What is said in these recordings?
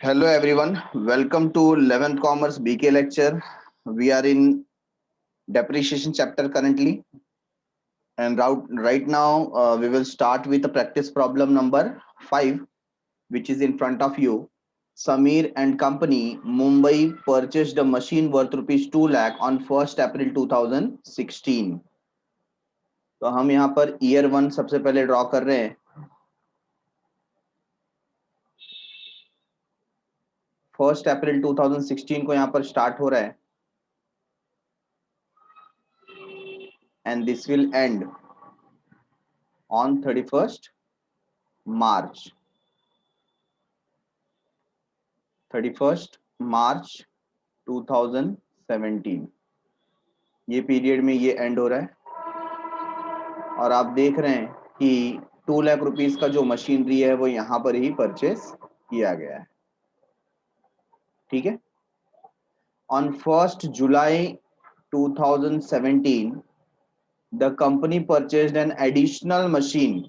Hello everyone, welcome to 11th Commerce BK lecture. We are in depreciation chapter currently, and right now we will start with the practice problem number 5, which is in front of you. Samir and company, Mumbai purchased a machine worth rupees 2 lakh on 1st April 2016. तो हम यहाँ per year 1 सबसे पहले draw कर रहे हैं. 1st April 2016 को यहाँ पर स्टार्ट हो रहा है, and this will end on 31st March 2017. ये पीरियड में ये एंड हो रहा है और आप देख रहे हैं कि 2 लाख रुपीस का जो मशीनरी है वो यहाँ पर ही परचेस किया गया है. ठीक है. On 1st July 2017 the company purchased an additional machine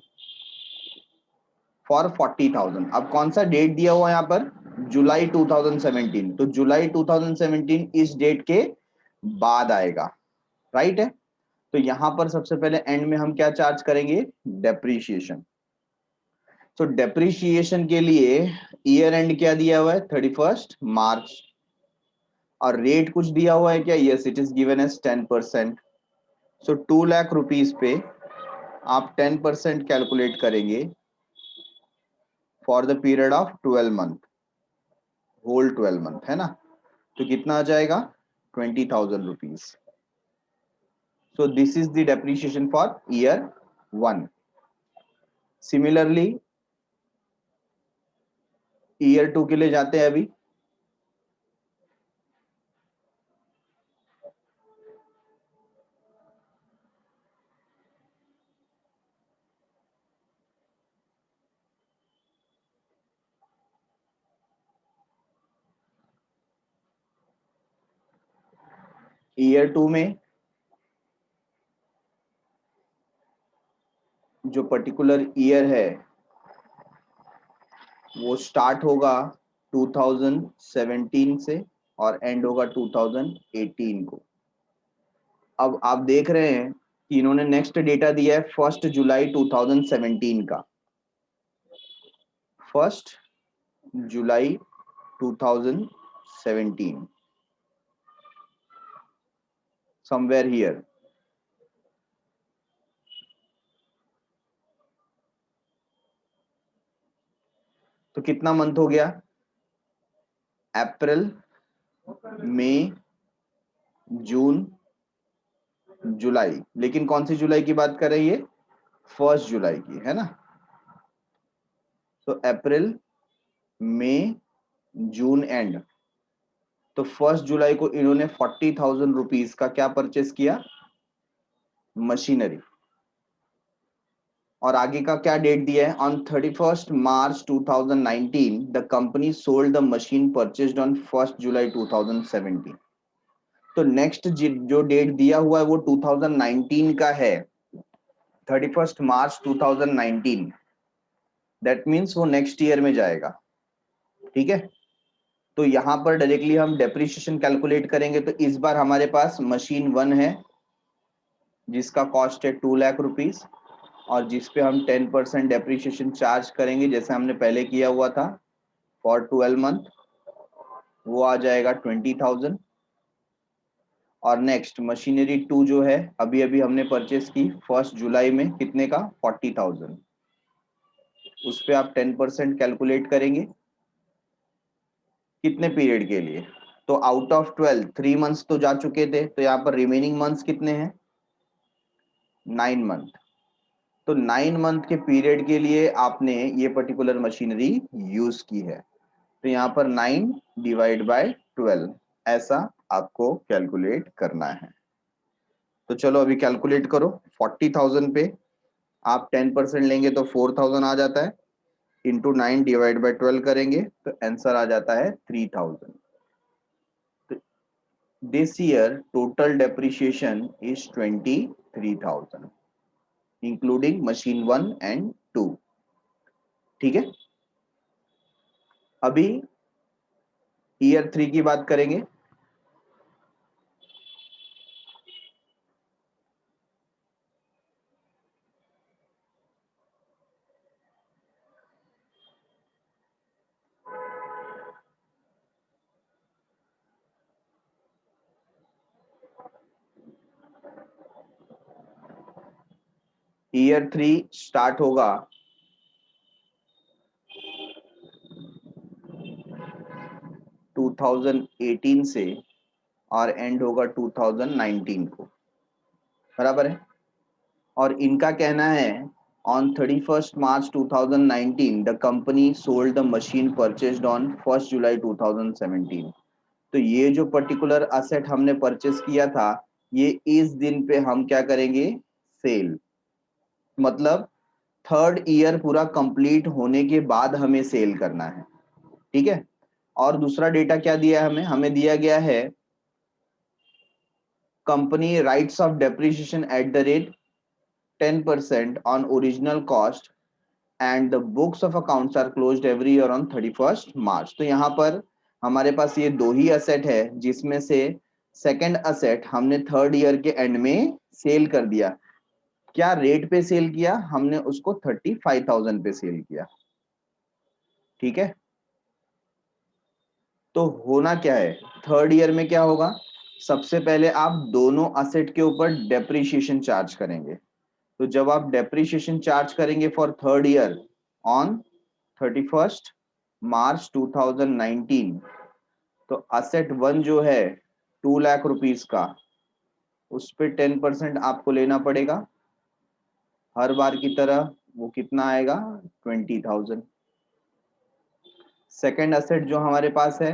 for 40,000. अब कौन सा डेट दिया हुआ यहाँ पर? जुलाई 2017. तो जुलाई 2017 इस डेट के बाद आएगा, राइट है. तो यहां पर सबसे पहले एंड में हम क्या चार्ज करेंगे? डेप्रीशिएशन. तो डेप्रीशिएशन के लिए ईयर एंड क्या दिया हुआ है? 31st मार्च. और रेट कुछ दिया हुआ है क्या? Yes, it is given as 10%. So 2 lakh rupees पे आप 10% कैलकुलेट करेंगे for the period of 12 month, whole 12 month, है ना. तो कितना आ जाएगा? 20,000 rupees. So this is the depreciation for year 1. Similarly, year 2 के लिए जाते हैं अभी. ईयर 2 में जो पर्टिकुलर ईयर है वो स्टार्ट होगा 2017 से और एंड होगा 2018 को. अब आप देख रहे हैं कि इन्होंने नेक्स्ट डेटा दिया है 1 जुलाई 2017 का. 1 जुलाई 2017, somewhere here. तो कितना मंथ हो गया? अप्रैल, मई, जून, जुलाई. लेकिन कौन सी जुलाई की बात कर रही है? 1 जुलाई की, है ना. तो अप्रैल, मई, जून एंड. तो 1 जुलाई को इन्होंने 40,000 रुपीज का क्या परचेस किया? मशीनरी. और आगे का क्या डेट दिया है? On 31st March 2019 the company sold the machine purchased on 1 जुलाई 2017. तो नेक्स्ट जो डेट दिया हुआ है वो 2019 का है, 31st मार्च 2019. दैट मीन्स वो नेक्स्ट ईयर में जाएगा. ठीक है. तो यहां पर डायरेक्टली हम डेप्रीशिएशन कैलकुलेट करेंगे. तो इस बार हमारे पास मशीन 1 है जिसका कॉस्ट है 2 लाख रुपीस और जिसपे हम 10% डेप्रीशिएशन चार्ज करेंगे जैसे हमने पहले किया हुआ था फॉर 12 मंथ. वो आ जाएगा 20,000. और नेक्स्ट मशीनरी 2 जो है अभी अभी हमने परचेस की 1 जुलाई में, कितने का? 40,000. उस पे आप 10% कैलकुलेट करेंगे कितने पीरियड के लिए? तो आउट ऑफ 12 3 मंथ्स तो जा चुके थे, तो यहाँ पर रिमेनिंग मंथ्स कितने हैं? 9 मंथ. तो 9 मंथ के पीरियड के लिए आपने ये पर्टिकुलर मशीनरी यूज की है. तो यहाँ पर 9 डिवाइड बाय 12 ऐसा आपको कैलकुलेट करना है. तो चलो अभी कैलकुलेट करो. 40,000 पे आप 10% लेंगे तो 4,000 आ जाता है. इंटू 9 डिवाइड बाय 12 करेंगे तो आंसर आ जाता है 3,000. This year total depreciation is 23,000 including machine 1 and 2. ठीक है. अभी ईयर 3 की बात करेंगे। ईयर 3 स्टार्ट होगा 2018 से और एंड होगा 2019 को, बराबर है। और इनका कहना है on 31st March 2019 the company sold the machine purchased on 1st July 2017। तो ये जो पर्टिकुलर असेट हमने परचेस किया था, ये इस दिन पे हम क्या करेंगे, सेल। मतलब थर्ड ईयर पूरा कंप्लीट होने के बाद हमें सेल करना है, ठीक है। और दूसरा डेटा क्या दिया है हमें, हमें दिया गया है company writes off depreciation at the rate 10% on original cost and the books of accounts are closed every year on 31st March। तो यहाँ पर हमारे पास ये दो ही असेट है, जिसमें से सेकंड असेट हमने थर्ड ईयर के एंड में सेल कर दिया। क्या रेट पे सेल किया, हमने उसको 35,000 पे सेल किया, ठीक है। तो होना क्या है, थर्ड ईयर में क्या होगा, सबसे पहले आप दोनों असेट के ऊपर डेप्रिसिएशन चार्ज करेंगे। तो जब आप डेप्रिसिएशन चार्ज करेंगे for third year on 31st March 2019, तो असेट 1 जो है 2 लाख रुपीस का, उस पे 10% आपको लेना पड़ेगा हर बार की तरह। वो कितना आएगा, 20,000। सेकेंड असेट जो हमारे पास है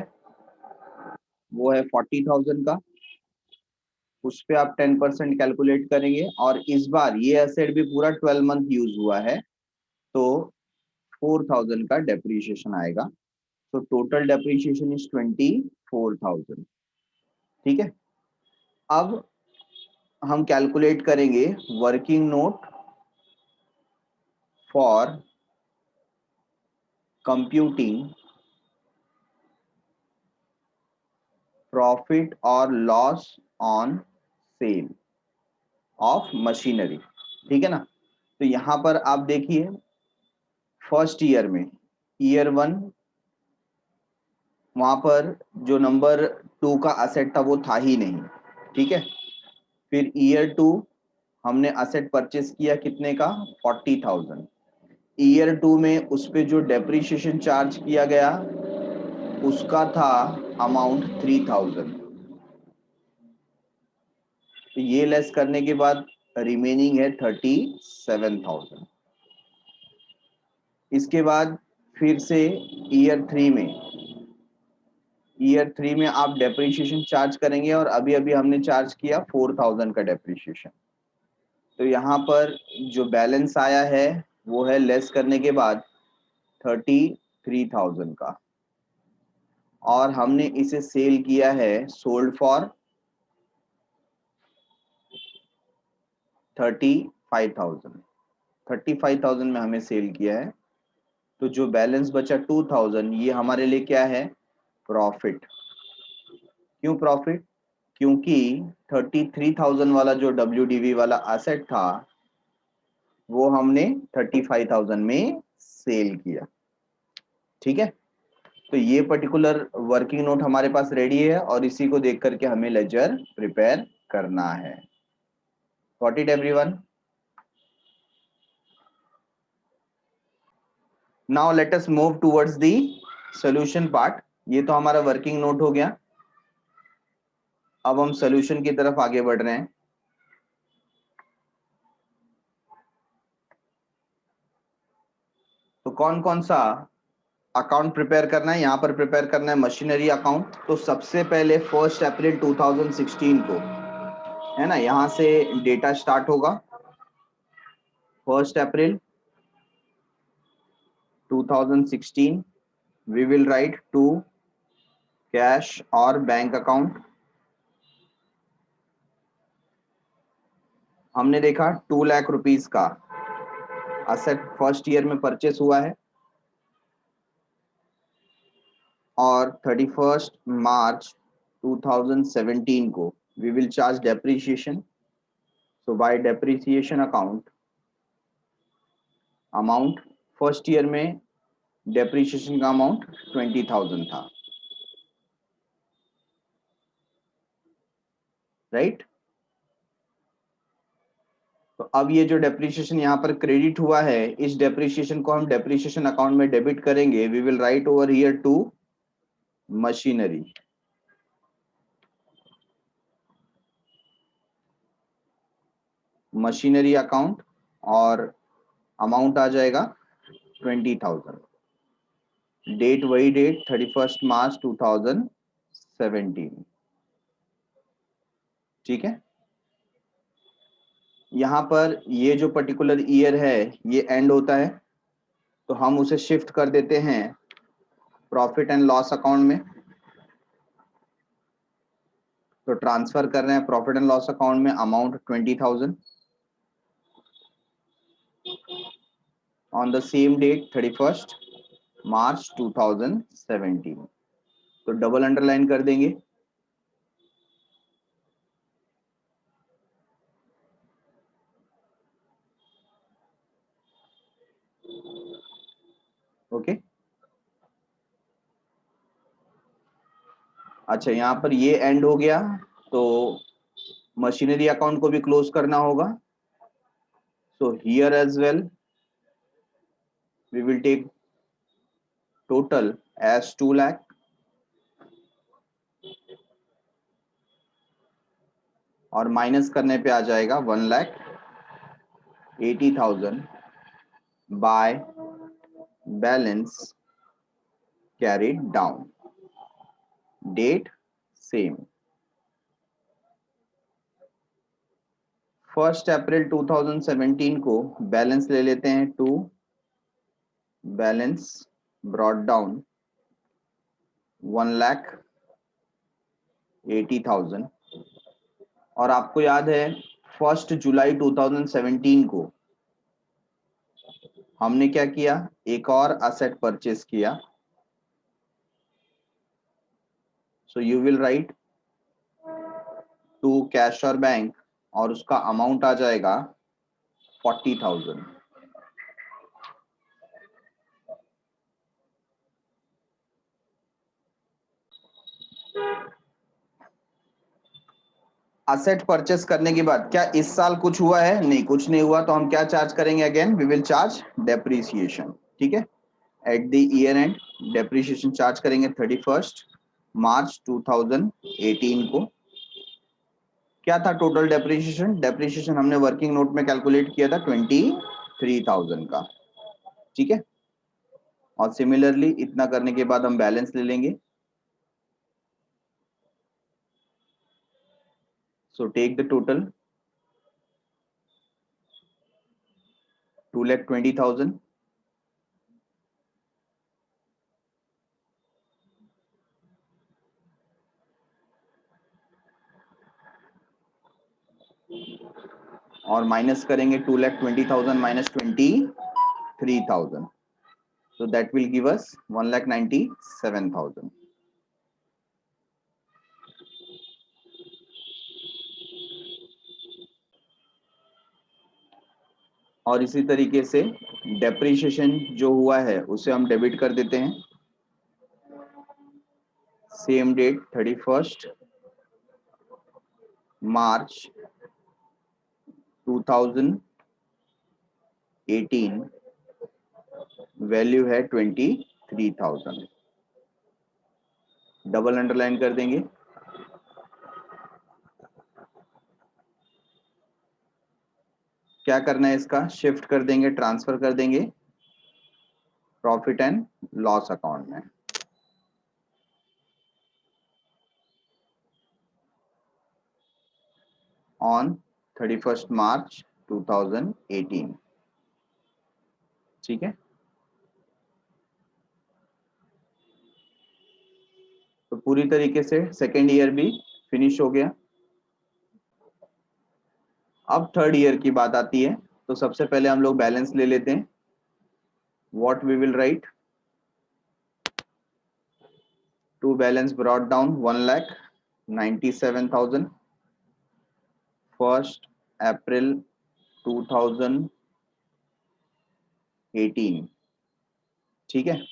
वो है 40,000 का, उस पे आप 10% कैलकुलेट करेंगे। और इस बार ये एसेट भी पूरा 12 मंथ यूज हुआ है, तो 4,000 का डेप्रिसिएशन आएगा। तो टोटल डेप्रिसिएशन इज 24,000, ठीक है। अब हम कैलकुलेट करेंगे working note for computing profit और loss on sale of machinery, ठीक है ना। तो यहां पर आप देखिए फर्स्ट ईयर में, ईयर 1 वहां पर जो नंबर 2 का असेट था वो था ही नहीं, ठीक है। फिर ईयर 2 हमने असेट परचेस किया कितने का, 40,000। ईयर 2 में उस पे जो डेप्रिसिएशन चार्ज किया गया उसका था अमाउंट 3,000। तो ये लेस करने के बाद रिमेनिंग है 37,000। इसके बाद फिर से ईयर 3 में आप डेप्रिसिएशन चार्ज करेंगे, और अभी अभी हमने चार्ज किया 4,000 का डेप्रिसिएशन। तो यहाँ पर जो बैलेंस आया है वो है लेस करने के बाद 33,000 का, और हमने इसे सेल किया है, सोल्ड फॉर 35,000। 35,000 में हमें सेल किया है। तो जो बैलेंस बचा 2,000, ये हमारे लिए क्या है, प्रॉफिट। क्यों प्रॉफिट, क्योंकि 33,000 वाला जो WDV वाला एसेट था वो हमने 35,000 में सेल किया, ठीक है। तो ये पर्टिकुलर वर्किंग नोट हमारे पास रेडी है, और इसी को देख करके हमें लेजर प्रिपेयर करना है। Got it everyone? Now let us move towards the solution part. ये तो हमारा वर्किंग नोट हो गया, अब हम सॉल्यूशन की तरफ आगे बढ़ रहे हैं। तो कौन कौन सा अकाउंट प्रिपेयर करना है, यहाँ पर प्रिपेयर करना है मशीनरी अकाउंट। तो सबसे पहले 1 अप्रैल 2016 को, है ना, यहाँ से डेटा स्टार्ट होगा। 1 April 2016 we will write to cash और बैंक अकाउंट। हमने देखा 2 लाख रुपीस का असेट फर्स्ट ईयर में परचेस हुआ है। और 31st मार्च 2017 को we will charge depreciation. So by depreciation amount first year में डेप्रीशिएशन का अमाउंट 20,000 था, राइट. तो अब ये जो डेप्रीशिएशन यहाँ पर क्रेडिट हुआ है, इस डेप्रीशिएशन को हम डेप्रीशिएशन अकाउंट में डेबिट करेंगे. We will write over here to machinery. Machinery account और अमाउंट आ जाएगा 20,000. डेट वही डेट 31st मार्च 2017. ठीक है. यहाँ पर ये जो पर्टिकुलर ईयर है ये एंड होता है, तो हम उसे शिफ्ट कर देते हैं प्रॉफिट एंड लॉस अकाउंट में. तो ट्रांसफर कर रहे हैं प्रॉफिट एंड लॉस अकाउंट में amount 20,000 on the same date 31st March 2017. तो डबल अंडरलाइन कर देंगे. ओके. अच्छा, यहाँ पर ये एंड हो गया, तो मशीनरी अकाउंट को भी क्लोज करना होगा. So here as well we will take total as 2 lakh और माइनस करने पे आ जाएगा 1,80,000 by balance carried down. Date same 1 April 2017 को बैलेंस ले लेते हैं. To balance brought down 1,80,000. और आपको याद है 1 जुलाई 2017 को हमने क्या किया, एक और असेट परचेस किया. So you will write to cash और बैंक और उसका अमाउंट आ जाएगा 40,000. असेट परचेस करने के बाद क्या इस साल कुछ हुआ है? नहीं, कुछ नहीं हुआ. तो हम क्या चार्ज करेंगे? Again we will charge depreciation. ठीक है. At the year end depreciation charge करेंगे 31st मार्च 2018 को. क्या था टोटल डेप्रीसिएशन? डेप्रीसिएशन हमने वर्किंग नोट में कैलकुलेट किया था 23,000 का. ठीक है. और सिमिलरली इतना करने के बाद हम बैलेंस ले लेंगे. सो टेक द टोटल 2,20,000 और माइनस करेंगे 2,20,000 minus 23,000. So that will give us 1,97,000. और इसी तरीके से डेप्रीशिएशन जो हुआ है उसे हम डेबिट कर देते हैं. Same date 31st March 2018 value है 23,000. डबल अंडरलाइन कर देंगे. क्या करना है इसका? शिफ्ट कर देंगे, ट्रांसफर कर देंगे प्रॉफिट एंड लॉस अकाउंट में. On 31st March 2018. ठीक है. तो पूरी तरीके से सेकेंड ईयर भी फिनिश हो गया. अब थर्ड ईयर की बात आती है. तो सबसे पहले हम लोग बैलेंस ले लेते हैं. What we will write? To balance brought down 1,97,000 1 April 2018। ठीक है।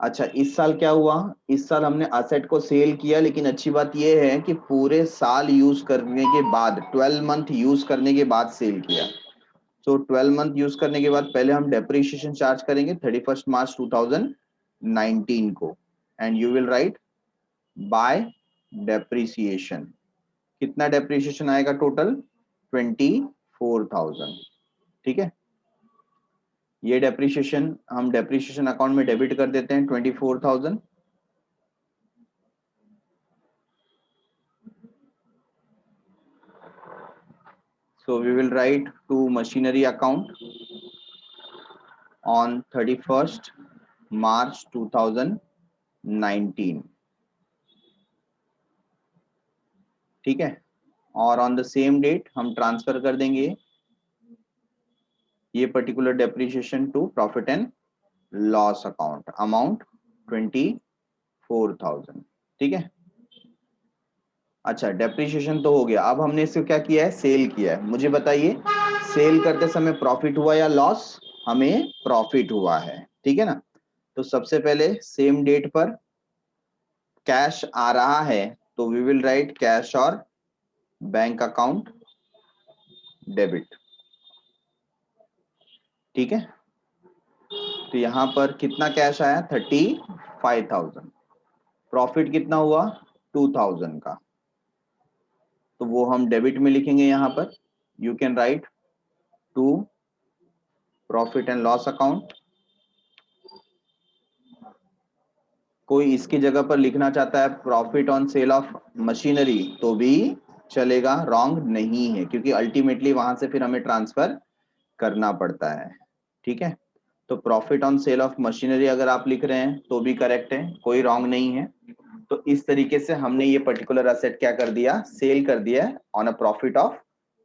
अच्छा, इस साल क्या हुआ? इस साल हमने असेट को सेल किया, लेकिन अच्छी बात यह है कि पूरे साल यूज करने के बाद, 12 मंथ यूज करने के बाद सेल किया। सो 12 मंथ यूज करने के बाद पहले हम डेप्रिसिएशन चार्ज करेंगे 31 मार्च 2019 को, and you will right bye depreciation. कितना डेप्रिसिएशन आएगा टोटल? 24,000। ठीक है, ये डेप्रिसिएशन हम डेप्रिसिएशन अकाउंट में डेबिट कर देते हैं 24,000। So we will write to machinery account on 31st March 2019। ठीक है, और ऑन द सेम डेट हम ट्रांसफर कर देंगे ये particular depreciation to profit and loss account, amount 24,000। ठीक है। अच्छा, डेप्रिसिएशन तो हो गया। अब हमने इसको क्या किया है? सेल किया है। मुझे बताइए, सेल करते समय प्रॉफिट हुआ या लॉस? हमें प्रॉफिट हुआ है। ठीक है ना। तो सबसे पहले सेम डेट पर कैश आ रहा है, तो वी विल राइट कैश और बैंक अकाउंट डेबिट। ठीक है, तो यहां पर कितना कैश आया? 35,000। प्रॉफिट कितना हुआ? 2,000 का, तो वो हम डेबिट में लिखेंगे यहां पर। You can write to profit and loss account. कोई इसकी जगह पर लिखना चाहता है profit on sale of machinery, तो भी चलेगा, रॉन्ग नहीं है, क्योंकि अल्टीमेटली वहां से फिर हमें ट्रांसफर करना पड़ता है। ठीक है, तो profit on sale of machinery अगर आप लिख रहे हैं तो भी करेक्ट है, कोई रॉन्ग नहीं है। तो इस तरीके से हमने ये पर्टिकुलर असेट क्या कर दिया? सेल कर दिया on a profit of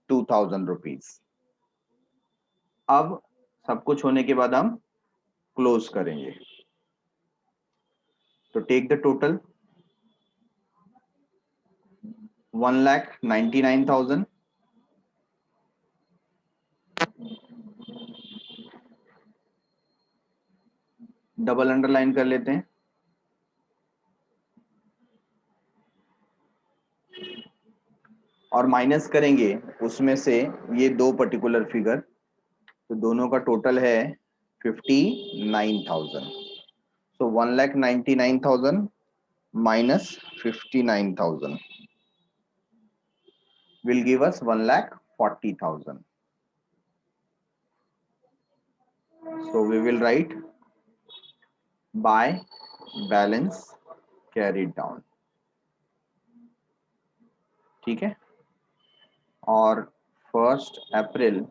2,000 rupees. अब सब कुछ होने के बाद हम क्लोज करेंगे। तो take the total 1,99,000 double underline कर लेते हैं, और माइनस करेंगे उसमें से ये दो पर्टिकुलर फिगर, तो दोनों का टोटल है 59,000। सो 1,99,000 minus 59,000 will give us 1,40,000. So we will write by balance carried down. ठीक है, और 1 अप्रैल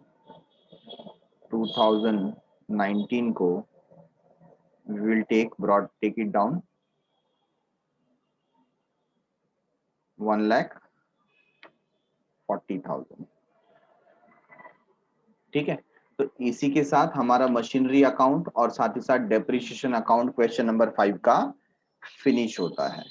2019 को we will take it down 1,40,000। ठीक है, तो इसी के साथ हमारा मशीनरी अकाउंट और साथ ही साथ डेप्रिसिएशन अकाउंट क्वेश्चन नंबर 5 का फिनिश होता है।